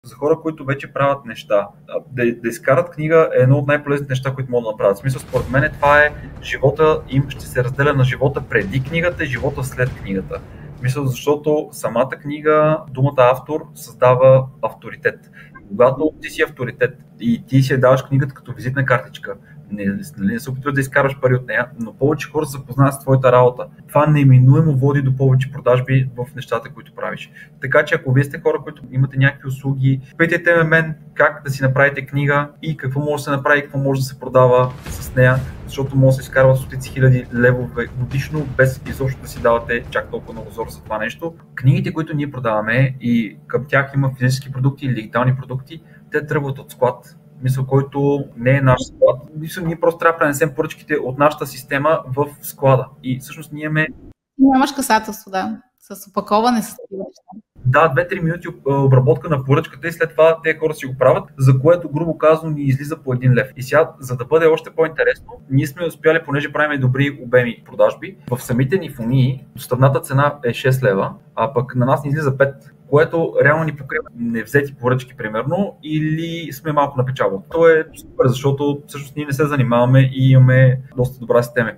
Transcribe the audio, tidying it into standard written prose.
за хора, които вече правят неща. Да изкарат книга е едно от най-полезните неща, които могат да направят. В смисъл, според мен това е живота им ще се разделя на живота преди книгата и живота след книгата. Мисля, защото самата книга, думата автор създава авторитет. Когато ти си авторитет и ти си я даваш книгата като визитна картичка, не се опитваш да изкараш пари от нея, но повече хора се запознават с твоята работа. Това неминуемо води до повече продажби в нещата, които правиш. Така че ако вие сте хора, които имате някакви услуги, питайте ме мен как да си направите книга и какво може да се направи, какво може да се продава с нея, защото може да се изкарват стотици хиляди левове годишно, без изобщо да си давате чак толкова много зор за това нещо. Книгите, които ние продаваме и към тях има физически продукти или дигитални продукти, те тръгват от склад. Мисъл, който не е наш склад. Мисъл, ние просто трябва да пренесем поръчките от нашата система в склада. И всъщност ние Нямаш касателство, да. С опаковане, с такива неща. Да, 2-3 минути обработка на поръчката и след това тези хора си го правят, за което, грубо казано, ни излиза по 1 лев. И сега, за да бъде още по-интересно, ние сме успяли, понеже правим добри обеми продажби, в самите ни фунии доставната цена е 6 лева, а пък на нас ни излиза 5, което реално ни покрива невзети поръчки, примерно, или сме малко на печалба. То е супер, защото всъщност ние не се занимаваме и имаме доста добра система.